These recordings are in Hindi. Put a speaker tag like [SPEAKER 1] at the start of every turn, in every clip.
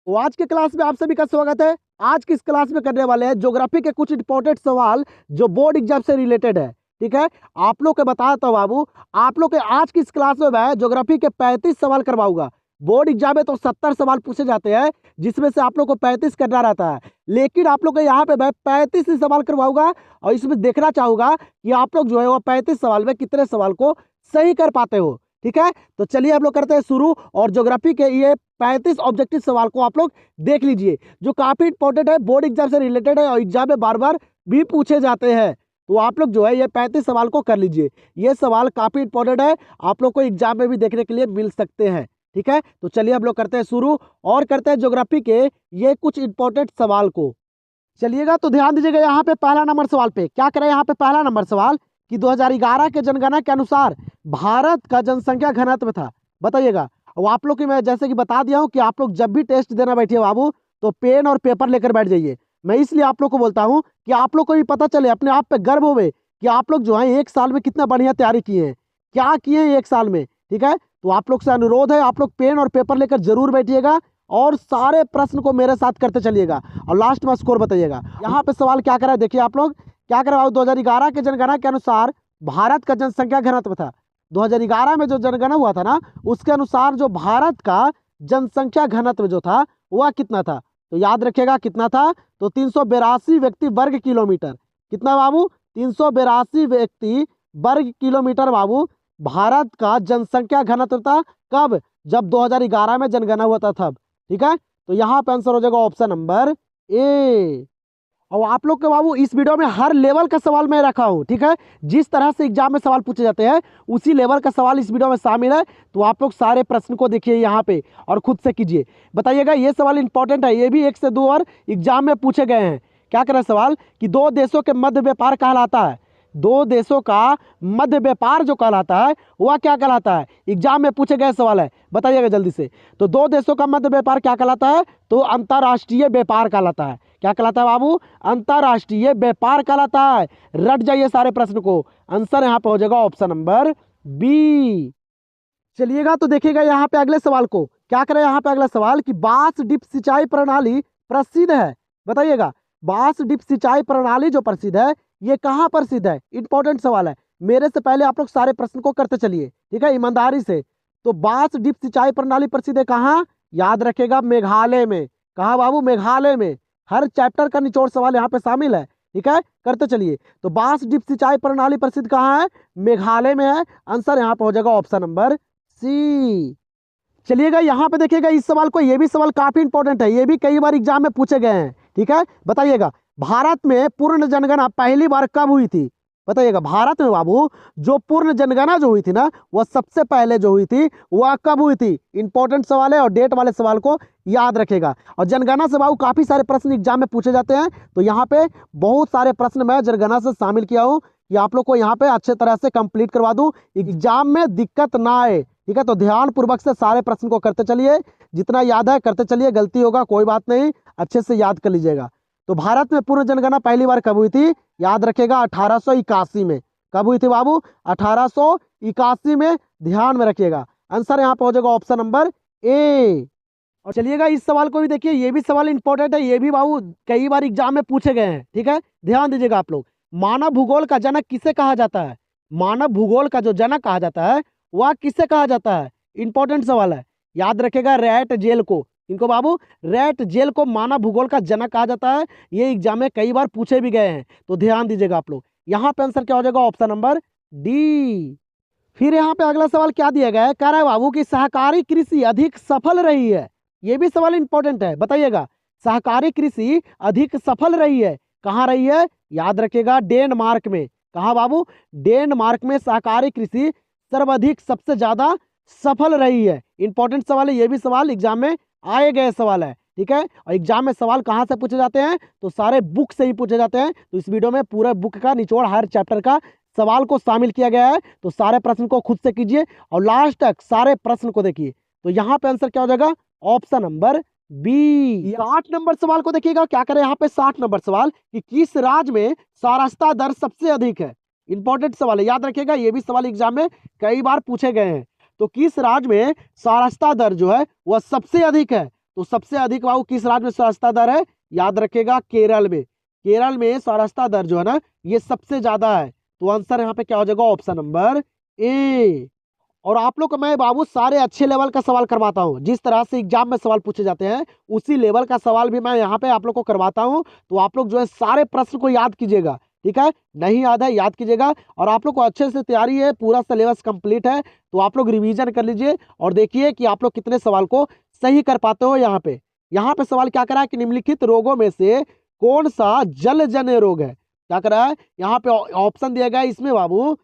[SPEAKER 1] तो आज के क्लास में आप सभी का स्वागत है। आज की इस क्लास में करने वाले हैं ज्योग्राफी के कुछ इंपॉर्टेंट सवाल जो बोर्ड एग्जाम से रिलेटेड है। ठीक है, आप लोग को बताता हूँ बाबू, आप लोग के आज की इस क्लास में मैं ज्योग्राफी के 35 सवाल करवाऊंगा। बोर्ड एग्जाम में तो 70 सवाल पूछे जाते हैं, जिसमें से आप लोग को 35 करना रहता है, लेकिन आप लोग को यहाँ पे मैं 35 ही सवाल करवाऊंगा और इसमें देखना चाहूंगा कि आप लोग जो है वो 35 सवाल में कितने सवाल को सही कर पाते हो। ठीक है, तो चलिए हम लोग करते हैं शुरू। और ज्योग्राफी के ये 35 ऑब्जेक्टिव सवाल को आप लोग देख लीजिए, जो काफी इंपॉर्टेंट है, बोर्ड एग्जाम से रिलेटेड है और एग्जाम में बार बार भी पूछे जाते हैं। तो आप लोग जो है ये 35 सवाल को कर लीजिए। ये सवाल काफी इंपॉर्टेंट है, आप लोग को एग्जाम में भी देखने के लिए मिल सकते हैं। ठीक है, तो चलिए हम लोग करते हैं शुरू और करते हैं ज्योग्राफी के ये कुछ इंपॉर्टेंट सवाल को। चलिएगा तो ध्यान दीजिएगा, यहाँ पे पहला नंबर सवाल पे क्या करें। यहाँ पे पहला नंबर सवाल कि 2011 के जनगणना के अनुसार भारत का जनसंख्या घनत्व था, बताइएगा। और आप लोग की मैं जैसे कि बता दिया हूँ कि आप लोग जब भी टेस्ट देना बैठिए बाबू, तो पेन और पेपर लेकर बैठ जाइए। मैं इसलिए आप लोग को बोलता हूँ कि आप लोग को भी पता चले, अपने आप पे गर्व होवे कि आप लोग जो है एक साल में कितना बढ़िया तैयारी किए हैं, क्या किए हैं एक साल में। ठीक है, तो आप लोग से अनुरोध है, आप लोग पेन और पेपर लेकर जरूर बैठिएगा और सारे प्रश्न को मेरे साथ करते चलिएगा और लास्ट में स्कोर बताइएगा। यहाँ पे सवाल क्या करा है, देखिए आप लोग क्या करा। 2011 के जनगणना के अनुसार भारत का जनसंख्या घनत्व था। 2011 में जो जनगणना हुआ था ना, उसके अनुसार जो भारत का जनसंख्या घनत्व जो था वह कितना था, तो याद रखिएगा कितना था, तो 382 व्यक्ति वर्ग किलोमीटर। कितना बाबू, 382 व्यक्ति वर्ग किलोमीटर बाबू भारत का जनसंख्या घनत्व था। कब, जब 2011 में जनगणना हुआ था तब। ठीक है, तो यहाँ पे आंसर हो जाएगा ऑप्शन नंबर ए। और आप लोग के बाबू इस वीडियो में हर लेवल का सवाल मैं रखा हूँ। ठीक है, जिस तरह से एग्जाम में सवाल पूछे जाते हैं उसी लेवल का सवाल इस वीडियो में शामिल है। तो आप लोग सारे प्रश्न को देखिए यहाँ पे और खुद से कीजिए, बताइएगा। ये सवाल इंपॉर्टेंट है, ये भी 1 से 2 बार एग्जाम में पूछे गए हैं। क्या करें सवाल कि दो देशों के मध्य व्यापार कहलाता है, दो देशों का मध्य व्यापार जो कहलाता है वह क्या कहलाता है, एग्जाम में पूछे गए सवाल है, बताइएगा जल्दी से। तो दो देशों का मध्य व्यापार क्या कहलाता है, तो अंतर्राष्ट्रीय व्यापार कहलाता है। क्या कहलाता है बाबू, अंतर्राष्ट्रीय व्यापार कहलाता है। रट जाइए सारे प्रश्न को, आंसर यहाँ पे हो जाएगा ऑप्शन नंबर बी। चलिएगा तो देखिएगा यहाँ पे अगले सवाल को। क्या करें यहाँ पे अगला सवाल कि बांस डिप सिंचाई प्रणाली प्रसिद्ध है, बताइएगा। बांस डिप सिंचाई प्रणाली जो प्रसिद्ध है, ये कहाँ प्रसिद्ध है, इंपॉर्टेंट सवाल है। मेरे से पहले आप लोग सारे प्रश्न को करते चलिए, ठीक है, ईमानदारी से। तो बांस डिप सिंचाई प्रणाली प्रसिद्ध है कहाँ, याद रखेगा मेघालय में। कहाँ बाबू, मेघालय में। हर चैप्टर का निचोड़ सवाल यहाँ पे शामिल है। ठीक है, करते चलिए। तो बांस डिप सिंचाई प्रणाली प्रसिद्ध कहाँ है, मेघालय में है। आंसर यहाँ पे हो जाएगा ऑप्शन नंबर सी। चलिएगा यहाँ पे देखिएगा इस सवाल को, ये भी सवाल काफी इंपॉर्टेंट है, ये भी कई बार एग्जाम में पूछे गए हैं। ठीक है, बताइएगा भारत में पूर्ण जनगणना पहली बार कब हुई थी, बताइएगा। भारत में बाबू जो पूर्ण जनगणना जो हुई थी ना, वह सबसे पहले जो हुई थी वह कब हुई थी, इंपॉर्टेंट सवाल है और डेट वाले सवाल को याद रखेगा। और जनगणना से बाबू काफी सारे प्रश्न एग्जाम में पूछे जाते हैं, तो यहाँ पे बहुत सारे प्रश्न मैं जनगणना से शामिल किया हूँ कि आप लोग को यहाँ पे अच्छे तरह से कंप्लीट करवा दूं, एग्जाम में दिक्कत ना आए। ठीक है, तो ध्यान पूर्वक से सारे प्रश्न को करते चलिए, जितना याद है करते चलिए, गलती होगा कोई बात नहीं, अच्छे से याद कर लीजिएगा। तो भारत में पूर्ण जनगणना पहली बार कब हुई थी, याद रखेगा 1881 में। कब हुई थी बाबू, 1881 में, ध्यान में रखिएगा। आंसर यहाँ पे हो जाएगा ऑप्शन नंबर ए। और चलिएगा इस सवाल को भी देखिए, ये भी सवाल इंपॉर्टेंट है, ये भी बाबू कई बार एग्जाम में पूछे गए हैं। ठीक है, ध्यान दीजिएगा आप लोग। मानव भूगोल का जनक किसे कहा जाता है, मानव भूगोल का जो जनक कहा जाता है वह किसे कहा जाता है, इंपॉर्टेंट सवाल है, याद रखेगा। रैट जेल को, इनको बाबू रैट जेल को मानव भूगोल का जनक कहा जाता है। ये एग्जाम में कई बार पूछे भी गए हैं, तो ध्यान दीजिएगा आप लोग। यहाँ पे आंसर क्या हो जाएगा, ऑप्शन नंबर डी। फिर यहाँ पे अगला सवाल क्या दिया गया है, कह रहा है बाबू कि सहकारी कृषि अधिक सफल रही है। ये भी सवाल इंपॉर्टेंट है, बताइएगा। सहकारी कृषि अधिक सफल रही है, कहाँ रही है, याद रखिएगा डेनमार्क में। कहाँ बाबू, डेनमार्क में सहकारी कृषि सर्वाधिक सबसे ज्यादा सफल रही है। इंपॉर्टेंट सवाल है, ये भी सवाल एग्जाम में आए गए सवाल है। ठीक है, और एग्जाम में सवाल कहाँ से पूछे जाते हैं, तो सारे बुक से ही पूछे जाते हैं। तो इस वीडियो में पूरा बुक का निचोड़, हर चैप्टर का सवाल को शामिल किया गया है। तो सारे प्रश्न को खुद से कीजिए और लास्ट तक सारे प्रश्न को देखिए। तो यहाँ पे आंसर क्या हो जाएगा, ऑप्शन नंबर बी। 60 नंबर सवाल को देखिएगा। क्या करें यहाँ पे 60 नंबर सवाल कि किस राज्य में साक्षरता दर सबसे अधिक है, इंपॉर्टेंट सवाल है, याद रखिएगा। ये भी सवाल एग्जाम में कई बार पूछे गए हैं। तो किस राज्य में साक्षरता दर जो है वह सबसे अधिक है, तो सबसे अधिक बाबू किस राज्य में साक्षरता दर है? याद रखेगा केरल में। केरल में साक्षरता दर जो है ना ये सबसे ज्यादा है। तो आंसर यहाँ पे क्या हो जाएगा? Option number A. और आप लोग को मैं बाबू सारे अच्छे लेवल का सवाल करवाता हूँ। जिस तरह से एग्जाम में सवाल पूछे जाते हैं उसी लेवल का सवाल भी मैं यहाँ पे आप लोग को करवाता हूँ। तो आप लोग जो है सारे प्रश्न को याद कीजिएगा, ठीक है? नहीं याद है याद कीजिएगा। और आप लोग को अच्छे से तैयारी है, पूरा सिलेबस कंप्लीट है, तो आप लोग रिवीजन कर लीजिए और देखिए कि आप लोग कितने सवाल को सही कर पाते हो। यहाँ पे सवाल क्या करा है कि निम्नलिखित रोगों में से कौन सा जलजन्य रोग है? क्या करा है? यहाँ पे ऑप्शन दिया गया है इसमें बाबू,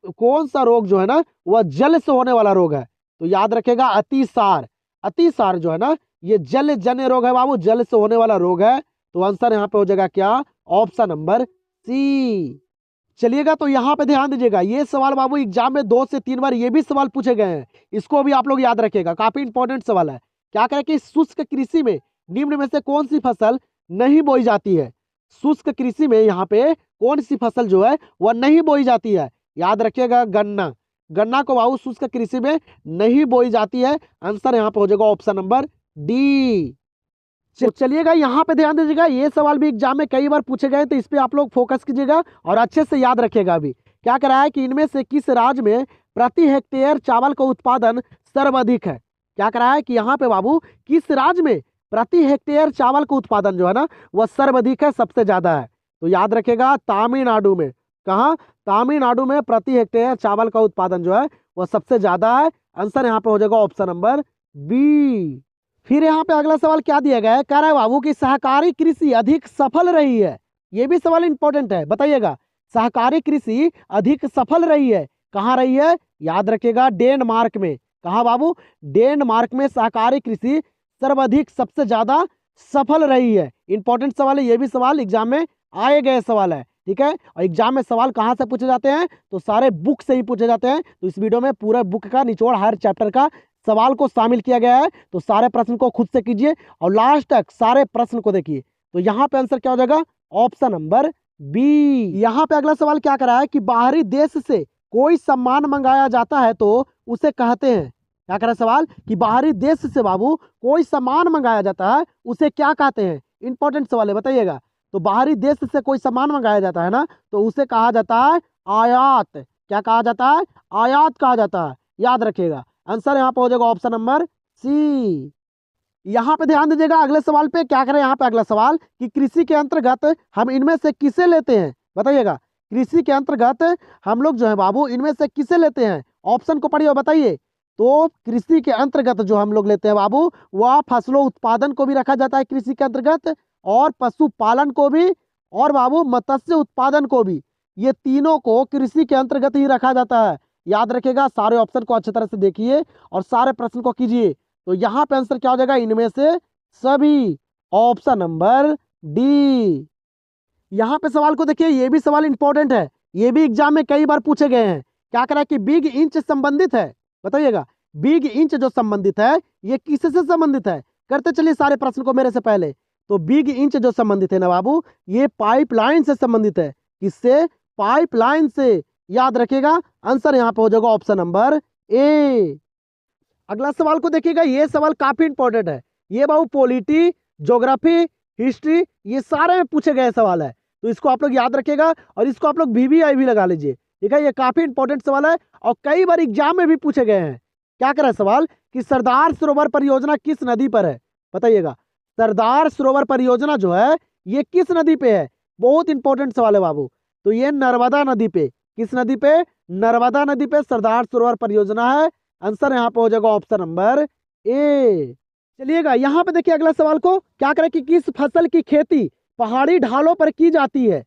[SPEAKER 1] कौन सा रोग जो है ना वह जल से होने वाला रोग है? तो याद रखेगा अतिसार। अतिसार जो है ना ये जलजन्य रोग है बाबू, जल से होने वाला रोग है। तो आंसर यहाँ पे हो जाएगा क्या? Option number C. चलिएगा, तो यहाँ पे ध्यान दीजिएगा, ये सवाल बाबू एग्जाम में 2 से 3 बार ये भी सवाल पूछे गए हैं, इसको भी आप लोग याद रखेगा, काफी इंपॉर्टेंट सवाल है। क्या करें कि शुष्क कृषि में निम्न में से कौन सी फसल नहीं बोई जाती है? शुष्क कृषि में यहाँ पे कौन सी फसल जो है वह नहीं बोई जाती है? याद रखिएगा गन्ना। गन्ना को बाबू शुष्क कृषि में नहीं बोई जाती है। आंसर यहाँ पे हो जाएगा ऑप्शन नंबर डी। तो चलिएगा, यहाँ पे ध्यान दीजिएगा, ये सवाल भी एग्जाम में कई बार पूछे गए, तो इस पे आप लोग फोकस कीजिएगा और अच्छे से याद रखिएगा। अभी क्या करा है कि इनमें से किस राज्य में प्रति हेक्टेयर चावल का उत्पादन सर्वाधिक है? क्या करा है कि यहाँ पे बाबू किस राज्य में प्रति हेक्टेयर चावल का उत्पादन जो है ना वह सर्वाधिक है, सबसे ज्यादा है? तो याद रखेगा तमिलनाडु में। कहाँ? तमिलनाडु में प्रति हेक्टेयर चावल का उत्पादन जो है वह सबसे ज्यादा है। आंसर यहाँ पे हो जाएगा ऑप्शन नंबर बी। फिर यहाँ पे अगला सवाल क्या दिया गया है? कह रहा है बाबू कि सहकारी कृषि अधिक सफल रही है। ये भी सवाल इंपॉर्टेंट है, बताइएगा। सहकारी कृषि अधिक सफल रही है, कहाँ रही है? याद रखिएगा डेनमार्क में। कहाँ बाबू? डेनमार्क में सहकारी कृषि सर्वाधिक सबसे ज्यादा सफल रही है। इंपॉर्टेंट सवाल है, ये भी सवाल एग्जाम में आए गए सवाल है, ठीक है? और एग्जाम में सवाल कहाँ से पूछे जाते हैं? तो सारे बुक से ही पूछे जाते हैं। तो इस वीडियो में पूरा बुक का निचोड़, हर चैप्टर का सवाल को शामिल किया गया है। तो सारे प्रश्न को खुद से कीजिए और लास्ट तक सारे प्रश्न को देखिए। तो यहाँ पे आंसर क्या हो जाएगा? Option number B. यहाँ पे अगला सवाल क्या करा है कि बाहरी देश से कोई सामान मंगाया जाता है तो उसे कहते हैं। क्या करा सवाल कि बाहरी देश से बाबू कोई सामान मंगाया जाता है उसे क्या कहते हैं? इंपॉर्टेंट सवाल है, बताइएगा। तो बाहरी देश से कोई सामान मंगाया जाता है ना तो उसे कहा जाता है आयात। क्या कहा जाता है? आयात कहा जाता है, याद रखिएगा। आंसर यहाँ पे हो जाएगा ऑप्शन नंबर सी। यहाँ पे ध्यान दीजिएगा अगले सवाल पे। क्या करें यहाँ पे अगला सवाल कि कृषि के अंतर्गत हम इनमें से किसे लेते हैं? बताइएगा। कृषि के अंतर्गत हम लोग जो है बाबू इनमें से किसे लेते हैं? ऑप्शन को पढ़िए और बताइए। तो कृषि के अंतर्गत जो हम लोग लेते हैं बाबू वह फसलों उत्पादन को भी रखा जाता है कृषि के अंतर्गत, और पशुपालन को भी, और बाबू मत्स्य उत्पादन को भी। ये तीनों को कृषि के अंतर्गत ही रखा जाता है। याद रखिएगा, सारे ऑप्शन को अच्छी तरह से देखिए और सारे प्रश्न को कीजिए। तो यहाँ पे आंसर क्या हो जाएगा? इनमें से सभी, ऑप्शन नंबर डी। यहाँ पे सवाल को देखिए, ये भी सवाल इंपॉर्टेंट है, ये भी एग्जाम में कई बार पूछे गए हैं। क्या करा कि बिग इंच संबंधित है? बताइएगा। बिग इंच जो संबंधित है ये किससे संबंधित है? करते चलिए सारे प्रश्न को मेरे से पहले। तो बिग इंच जो संबंधित है ना बाबू ये पाइपलाइन से संबंधित है। किससे? पाइपलाइन से, याद रखिएगा। आंसर यहाँ पे हो जाएगा ऑप्शन नंबर ए। अगला सवाल को देखिएगा, ये सवाल काफी इंपॉर्टेंट है। ये बाबू पॉलिटी, ज्योग्राफी, हिस्ट्री ये सारे में पूछे गए सवाल है। तो इसको आप लोग याद रखिएगा और इसको आप लोग VVI भी लगा लीजिए, ठीक है? ये काफी इंपॉर्टेंट सवाल है और कई बार एग्जाम में भी पूछे गए हैं। क्या करा सवाल कि सरदार सरोवर परियोजना किस नदी पर है? बताइएगा। सरदार सरोवर परियोजना जो है ये किस नदी पे है? बहुत इंपॉर्टेंट सवाल है बाबू। तो ये नर्मदा नदी पे। किस नदी पे? नर्मदा नदी पे सरदार सरोवर परियोजना है। आंसर यहाँ पे हो जाएगा ऑप्शन नंबर ए। चलिएगा, यहाँ पे देखिए अगला सवाल को। क्या करें कि किस फसल की खेती पहाड़ी ढालों पर की जाती है?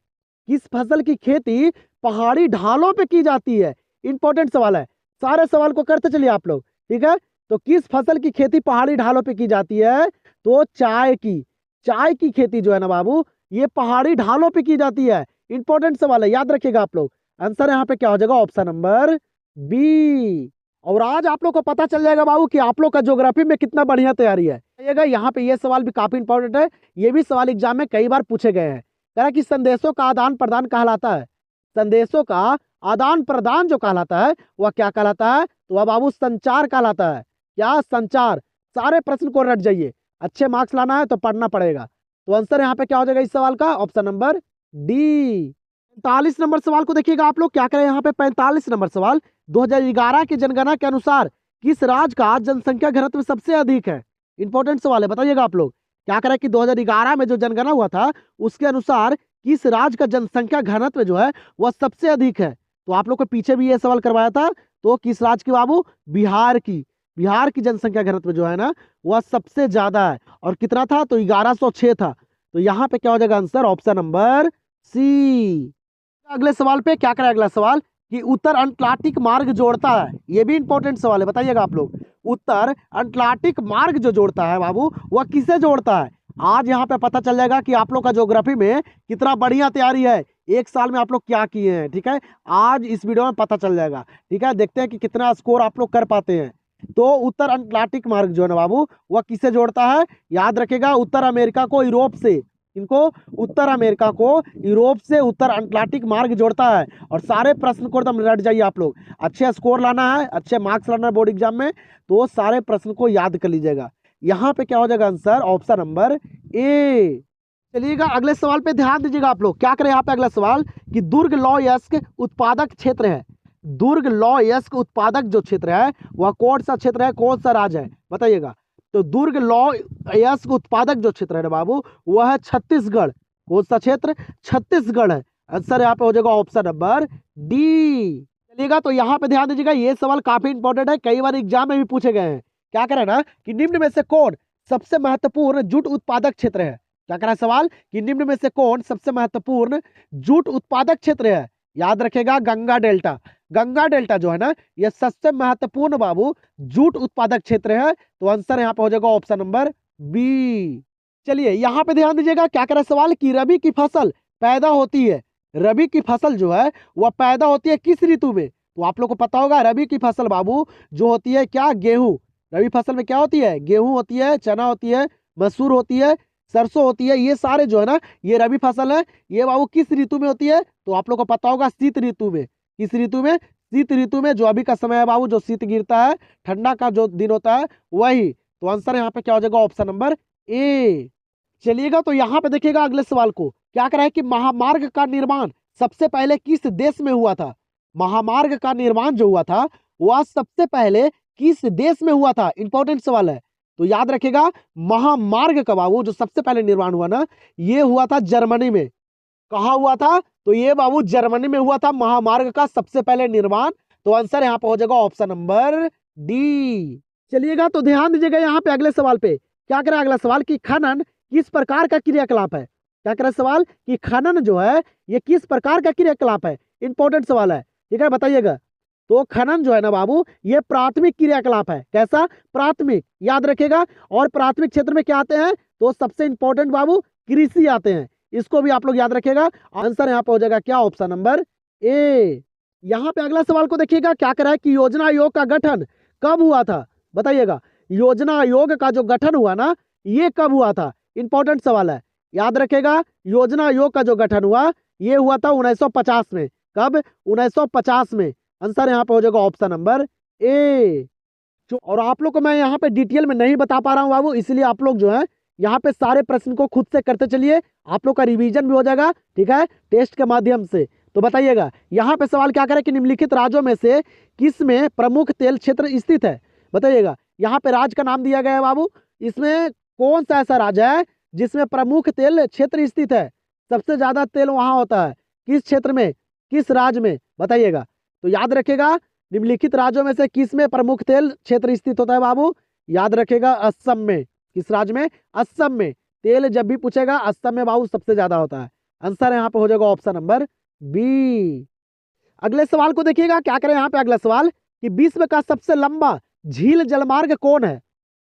[SPEAKER 1] किस फसल की खेती पहाड़ी ढालों पे की जाती है? इंपॉर्टेंट सवाल है, सारे सवाल को करते चलिए आप लोग, ठीक है? तो किस फसल की खेती पहाड़ी ढालों पे की जाती है? तो चाय की। चाय की खेती जो है ना बाबू ये पहाड़ी ढालों पे की जाती है। इंपॉर्टेंट सवाल है, याद रखिएगा आप लोग। आंसर यहाँ पे क्या हो जाएगा? Option number B. और आज आप लोग को पता चल जाएगा बाबू कि आप लोग का ज्योग्राफी में कितना बढ़िया तैयारी है। यहाँ पे ये सवाल भी काफी इंपॉर्टेंट है, ये भी सवाल एग्जाम में कई बार पूछे गए हैं। कह रहा कि संदेशों का आदान प्रदान कहलाता है। संदेशों का आदान प्रदान जो कहलाता है वह क्या कहलाता है? तो वह बाबू संचार कहलाता है। क्या? संचार। सारे प्रश्न को रट जाइए, अच्छे मार्क्स लाना है तो पढ़ना पड़ेगा। तो आंसर यहाँ पे क्या हो जाएगा इस सवाल का, ऑप्शन नंबर डी। 45 नंबर सवाल को देखिएगा आप लोग, क्या करें यहाँ पे 45 नंबर सवाल, 2011 की जनगणना के अनुसार किस राज्य का जनसंख्या घनत्व सबसे अधिक है। इंपॉर्टेंट सवाल है, बताइएगा आप लोग। क्या करें कि 2011 में जो जनगणना हुआ था उसके अनुसार किस राज्य का जनसंख्या घनत्व जो है वह सबसे अधिक है। तो आप लोग को पीछे भी ये सवाल करवाया था, तो किस राज्य की बाबू, बिहार की। बिहार की जनसंख्या घनत्व जो है ना वह सबसे ज्यादा है, और कितना था, तो 1106 था। तो यहाँ पे क्या हो जाएगा आंसर, ऑप्शन नंबर सी। अगले सवाल पे क्या करें, अगला सवाल कि उत्तर अंटार्कटिक मार्ग जोड़ता है, ये भी इंपॉर्टेंट सवाल है, बताइएगा आप लोग। उत्तर अंटार्कटिक मार्ग जो जोड़ता है बाबू वह किसे जोड़ता है। आज यहाँ पे पता चल जाएगा कि आप लोग का ज्योग्राफी में कितना बढ़िया तैयारी है, एक साल में आप लोग क्या किए हैं, ठीक है। आज इस वीडियो में पता चल जाएगा, ठीक है। देखते हैं कि कितना स्कोर आप लोग कर पाते हैं। तो उत्तर अंटार्कटिक मार्ग जो है ना बाबू वह किसे जोड़ता है, याद रखेगा, उत्तर अमेरिका को यूरोप से, इनको उत्तर अमेरिका को यूरोप से उत्तर अंटार्कटिक मार्ग जोड़ता है। और सारे प्रश्न को एकदम रट जाइए आप लोग, अच्छे स्कोर लाना है, अच्छे मार्क्स लाना है बोर्ड एग्जाम में, तो सारे प्रश्न को याद कर लीजिएगा। यहाँ पे क्या हो जाएगा आंसर, ऑप्शन नंबर ए। चलिएगा अगले सवाल पे ध्यान दीजिएगा आप लोग। क्या करें यहाँ पे अगला सवाल कि दुर्ग लौहयस्क उत्पादक क्षेत्र है, दुर्ग लौहयस्क उत्पादक जो क्षेत्र है वह कौन सा क्षेत्र है, कौन सा राज्य है, बताइएगा। तो दुर्ग लौहयस्क उत्पादक जो क्षेत्र है ना बाबू वह है छत्तीसगढ़। कौन सा क्षेत्र, छत्तीसगढ़ है। आंसर यहाँ पे हो जाएगा ऑप्शन नंबर डी। चलिएगा तो यहाँ पे ध्यान दीजिएगा, ये सवाल काफी इंपॉर्टेंट है, कई बार एग्जाम में भी पूछे गए हैं। क्या करें ना कि निम्न में से कौन सबसे महत्वपूर्ण जूट उत्पादक क्षेत्र है। क्या करा सवाल कि निम्न में से कौन सबसे महत्वपूर्ण जूट उत्पादक क्षेत्र है। याद रखेगा गंगा डेल्टा, गंगा डेल्टा जो है ना यह सबसे महत्वपूर्ण बाबू जूट उत्पादक क्षेत्र है। तो आंसर यहाँ पे हो जाएगा ऑप्शन नंबर बी। चलिए यहाँ पे ध्यान दीजिएगा, क्या करा सवाल कि रबी की फसल पैदा होती है, रबी की फसल जो है वह पैदा होती है किस ऋतु में। तो आप लोग को पता होगा रबी की फसल बाबू जो होती है क्या, गेहूं। रबी फसल में क्या होती है, गेहूं होती है, चना होती है, मसूर होती है, सरसों होती है, ये सारे जो है ना ये रबी फसल है। ये बाबू किस ऋतु में होती है, तो आप लोग को पता होगा शीत ऋतु में। किस ऋतु में, शीत ऋतु में, जो अभी का समय है बाबू, जो शीत गिरता है, ठंडा का जो दिन होता है वही। तो आंसर यहाँ पे क्या हो जाएगा, ऑप्शन नंबर ए। चलिएगा तो यहाँ पे देखिएगा अगले सवाल को, क्या करा है कि महामार्ग का निर्माण सबसे पहले किस देश में हुआ था। महामार्ग का निर्माण जो हुआ था वह सबसे पहले किस देश में हुआ था, इंपॉर्टेंट सवाल है। तो याद रखेगा महामार्ग का बाबू जो सबसे पहले निर्माण हुआ ना ये हुआ था जर्मनी में। कहा हुआ था, तो ये बाबू जर्मनी में हुआ था महामार्ग का सबसे पहले निर्माण। तो आंसर यहाँ पे हो जाएगा ऑप्शन नंबर डी। चलिएगा तो ध्यान दीजिएगा यहाँ पे अगले सवाल पे, क्या करें अगला सवाल कि खनन किस प्रकार का क्रियाकलाप है। क्या करें सवाल कि खनन जो है ये किस प्रकार का क्रियाकलाप है, इंपॉर्टेंट सवाल है, ठीक है, बताइएगा। तो खनन जो है ना बाबू ये प्राथमिक क्रियाकलाप है। कैसा, प्राथमिक, याद रखेगा। और प्राथमिक क्षेत्र में क्या आते हैं, तो सबसे इंपॉर्टेंट बाबू कृषि आते हैं, इसको भी आप लोग याद रखिएगा। आंसर यहाँ पे हो जाएगा क्या, ऑप्शन नंबर ए। यहाँ पे अगला सवाल को देखिएगा, क्या करा है कि योजना आयोग का गठन कब हुआ था, बताइएगा। योजना आयोग का जो गठन हुआ ना ये कब हुआ था, इंपॉर्टेंट सवाल है, याद रखेगा। योजना आयोग का जो गठन हुआ ये हुआ था 1950 में। कब, 1950 में। आंसर यहाँ पे हो जाएगा ऑप्शन नंबर ए। और आप लोग को मैं यहाँ पे डिटेल में नहीं बता पा रहा हूँ बाबू, इसलिए आप लोग जो है यहाँ पे सारे प्रश्न को खुद से करते चलिए, आप लोग का रिवीजन भी हो जाएगा, ठीक है, टेस्ट के माध्यम से। तो बताइएगा यहाँ पे सवाल क्या करें कि निम्नलिखित राज्यों में से किस में प्रमुख तेल क्षेत्र स्थित है, बताइएगा। यहाँ पे राज्य का नाम दिया गया है बाबू, इसमें कौन सा ऐसा राज्य है जिसमें प्रमुख तेल क्षेत्र स्थित है, सबसे ज्यादा तेल वहां होता है, किस क्षेत्र में, किस राज्य में, बताइएगा। तो याद रखेगा निम्नलिखित राज्यों में से किस में प्रमुख तेल क्षेत्र स्थित होता है बाबू, याद रखेगा असम में। किस राज्य में, असम में। तेल जब भी पूछेगा असम में बाबू सबसे ज्यादा होता है। आंसर यहाँ पे हो जाएगा ऑप्शन नंबर बी। अगले सवाल को देखिएगा, क्या करें यहाँ पे अगला सवाल कि विश्व का सबसे लंबा झील जलमार्ग कौन है।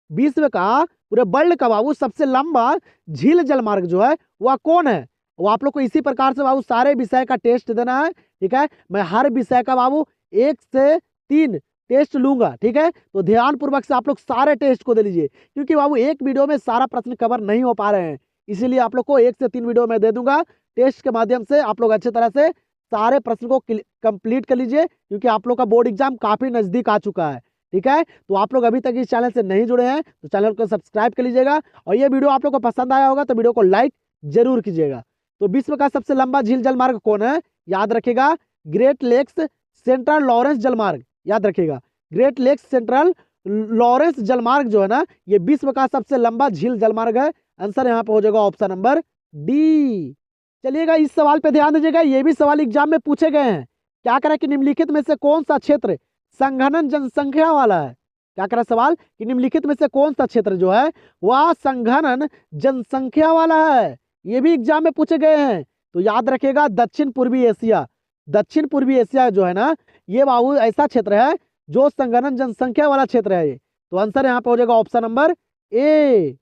[SPEAKER 1] विश्व का, पूरे वर्ल्ड का बाबू सबसे लंबा झील जलमार्ग जो है वह कौन है। वो आप लोग को इसी प्रकार से बाबू सारे विषय का टेस्ट देना है, ठीक है। मैं हर विषय का बाबू 1 से 3 टेस्ट लूंगा, ठीक है। तो ध्यान पूर्वक से आप लोग सारे टेस्ट को दे लीजिए, क्योंकि बाबू एक वीडियो में सारा प्रश्न कवर नहीं हो पा रहे हैं, इसीलिए आप लोग को 1 से 3 वीडियो में दे दूंगा। टेस्ट के माध्यम से आप लोग अच्छी तरह से सारे प्रश्न को कंप्लीट कर लीजिए, क्योंकि आप लोग का बोर्ड एग्जाम काफी नजदीक आ चुका है। ठीक है। तो आप लोग अभी तक इस चैनल से नहीं जुड़े हैं तो चैनल को सब्सक्राइब कर लीजिएगा, और ये वीडियो आप लोग को पसंद आया होगा तो वीडियो को लाइक जरूर कीजिएगा। तो विश्व का सबसे लंबा झील जलमार्ग कौन है? याद रखिएगा, ग्रेट लेक्स सेंट्रल लॉरेंस जलमार्ग। याद रखिएगा, ग्रेट लेक्स सेंट्रल लॉरेंस जलमार्ग जो है ना, ये विश्व का सबसे लंबा झील जलमार्ग है। आंसर यहाँ पे हो जाएगा ऑप्शन नंबर डी। चलिएगा, इस सवाल पे ध्यान दीजिएगा, ये भी सवाल एग्जाम में पूछे गए हैं। क्या करें कि निम्नलिखित में से कौन सा क्षेत्र संघनन जनसंख्या वाला है? क्या करें सवाल कि निम्नलिखित में से कौन सा क्षेत्र जो है वह संघनन जनसंख्या वाला है? ये भी एग्जाम में पूछे गए हैं। तो याद रखिएगा, दक्षिण पूर्वी एशिया। दक्षिण पूर्वी एशिया जो है ना, ये बाबू ऐसा क्षेत्र है जो संघनन जनसंख्या वाला क्षेत्र है ये। तो आंसर यहाँ पे हो जाएगा ऑप्शन नंबर ए।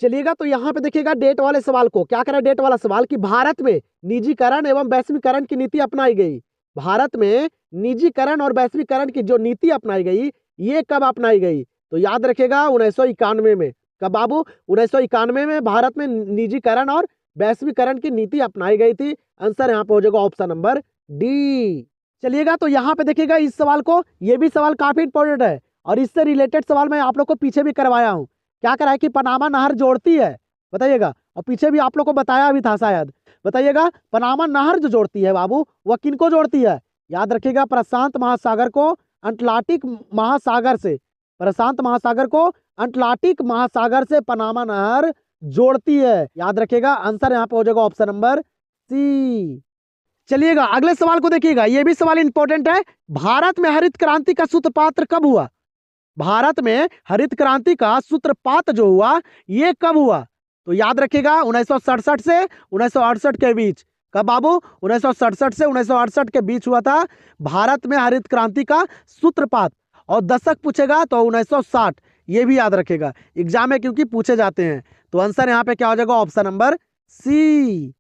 [SPEAKER 1] चलिएगा, तो यहाँ पे देखिएगा डेट वाले सवाल को। क्या करें डेट वाला सवाल कि भारत में निजीकरण एवं वैश्वीकरण की नीति अपनाई गई। भारत में निजीकरण और वैश्वीकरण की जो नीति अपनाई गई, ये कब अपनाई गई? तो याद रखिएगा 1991 में। कब बाबू? 1991 में भारत में निजीकरण और वैश्वीकरण की नीति अपनाई गई थी। आंसर यहाँ पे हो जाएगा ऑप्शन नंबर डी। चलिएगा, तो यहाँ पे देखिएगा इस सवाल को, ये भी सवाल काफी इंपॉर्टेंट है और इससे रिलेटेड सवाल मैं आप लोग को पीछे भी करवाया हूँ। क्या करा है कि पनामा नहर जोड़ती है, बताइएगा, और पीछे भी आप लोग को बताया भी था शायद। बताइएगा, पनामा नहर जो जोड़ती है बाबू, वह किनको जोड़ती है? याद रखिएगा, प्रशांत महासागर को अटलांटिक महासागर से। प्रशांत महासागर को अटलांटिक महासागर से पनामा नहर जोड़ती है। याद रखिएगा, आंसर यहाँ पे हो जाएगा ऑप्शन नंबर सी। चलिएगा, अगले सवाल को देखिएगा, ये भी सवाल इंपॉर्टेंट है। भारत में हरित क्रांति का सूत्रपात कब हुआ? भारत में हरित क्रांति का सूत्रपात जो हुआ, ये कब हुआ? तो याद रखिएगा 1967 से 1968 के बीच। कब बाबू? 1967 से 1968 के बीच हुआ था भारत में हरित क्रांति का सूत्रपात। और दशक पूछेगा तो 1960, ये भी याद रखेगा एग्जाम में क्योंकि पूछे जाते हैं। तो आंसर यहाँ पे क्या हो जाएगा? Option number C.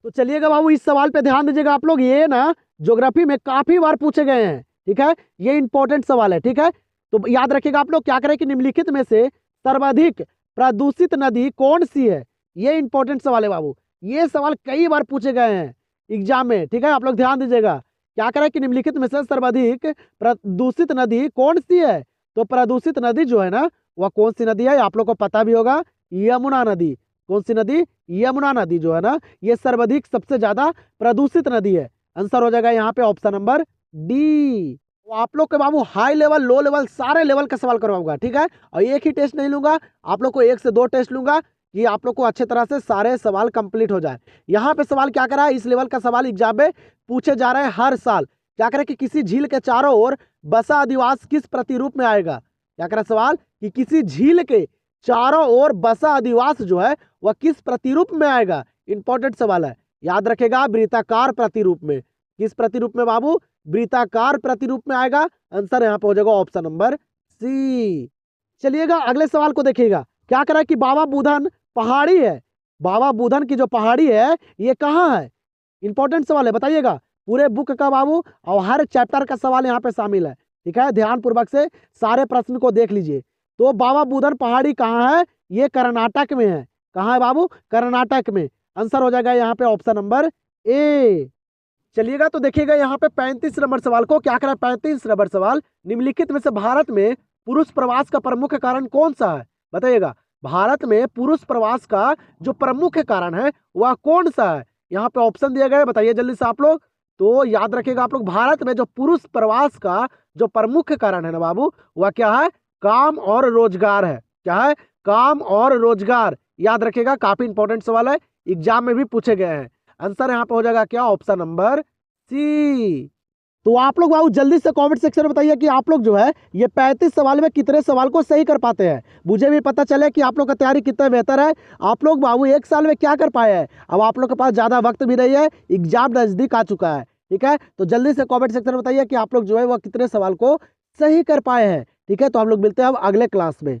[SPEAKER 1] तो चलिएगा बाबू, इस सवाल पे ध्यान दीजिएगा आप लोग, ये ना ज्योग्राफी में काफी बार पूछे गए हैं। ठीक है, ये इंपॉर्टेंट सवाल है। ठीक है, तो याद रखिएगा आप लोग, क्या करें कि निम्नलिखित में से सर्वाधिक प्रदूषित नदी कौन सी है? ये इंपॉर्टेंट सवाल है बाबू, ये सवाल कई बार पूछे गए हैं एग्जाम में। ठीक है, आप लोग ध्यान दीजिएगा, क्या करें कि निम्नलिखित में से सर्वाधिक प्रदूषित नदी कौन सी है? तो प्रदूषित नदी जो है ना, वह कौन सी नदी है? आप लोग को पता भी होगा, यमुना नदी। कौन सी नदी? यमुना नदी जो है ना, ये सर्वाधिक सबसे ज्यादा प्रदूषित नदी है। आंसर हो जाएगा यहाँ पे ऑप्शन नंबर डी। तो आप लोग के बाबू हाई लेवल, लो लेवल, सारे लेवल का सवाल करवाऊंगा। ठीक है, और एक ही टेस्ट नहीं लूंगा, आप लोग को 1 से 2 टेस्ट लूंगा कि आप लोग को अच्छे तरह से सारे सवाल कंप्लीट हो जाए। यहाँ पे सवाल क्या करा है, इस लेवल का सवाल एग्जाम में पूछे जा रहे हैं हर साल। क्या करें कि किसी झील के चारों ओर बसा अधिवास किस प्रतिरूप में आएगा? क्या करा सवाल कि किसी झील के चारों ओर बसा अधिवास जो है वह किस प्रतिरूप में आएगा? इंपॉर्टेंट सवाल है, याद रखेगा, वृत्ताकार प्रतिरूप में। किस प्रतिरूप में बाबू? वृत्ताकार प्रतिरूप में आएगा। आंसर यहाँ पे हो जाएगा ऑप्शन नंबर सी। चलिएगा, अगले सवाल को देखिएगा, क्या करा कि बाबा बुधन पहाड़ी है। बाबा बुधन की जो पहाड़ी है ये कहाँ है? इंपॉर्टेंट सवाल है, बताइएगा, पूरे बुक का बाबू और हर चैप्टर का सवाल यहाँ पे शामिल है। ठीक है, ध्यान पूर्वक से सारे प्रश्न को देख लीजिए। तो बाबा बुधन पहाड़ी कहाँ है? ये कर्नाटक में है। कहाँ है बाबू? कर्नाटक में। आंसर हो जाएगा यहाँ पे ऑप्शन नंबर ए। चलिएगा, तो देखिएगा यहाँ पे 35 नंबर सवाल को। क्या करा? 35 नंबर सवाल, निम्नलिखित में से भारत में पुरुष प्रवास का प्रमुख कारण कौन सा है? बताइएगा, भारत में पुरुष प्रवास का जो प्रमुख कारण है वह कौन सा है? यहाँ पे ऑप्शन दिए गए, बताइए जल्दी से आप लोग। तो याद रखिएगा आप लोग, भारत में जो पुरुष प्रवास का जो प्रमुख कारण है ना बाबू, वह क्या है? काम और रोजगार है। क्या है? काम और रोजगार। याद रखिएगा, काफी इंपॉर्टेंट सवाल है, एग्जाम में भी पूछे गए हैं। आंसर यहाँ पे हो जाएगा क्या? Option number C. तो आप लोग बाबू जल्दी से कमेंट सेक्शन में बताइए कि आप लोग जो है ये 35 सवाल में कितने सवाल को सही कर पाते हैं। मुझे भी पता चले कि आप लोग का तैयारी कितना बेहतर है। आप लोग बाबू 1 साल में क्या कर पाए हैं। अब आप लोग के पास ज़्यादा वक्त भी नहीं है, एग्जाम नज़दीक आ चुका है। ठीक है, तो जल्दी से कमेंट सेक्शन में बताइए कि आप लोग जो है वो कितने सवाल को सही कर पाए हैं। ठीक है, तो हम लोग मिलते हैं अब अगले क्लास में।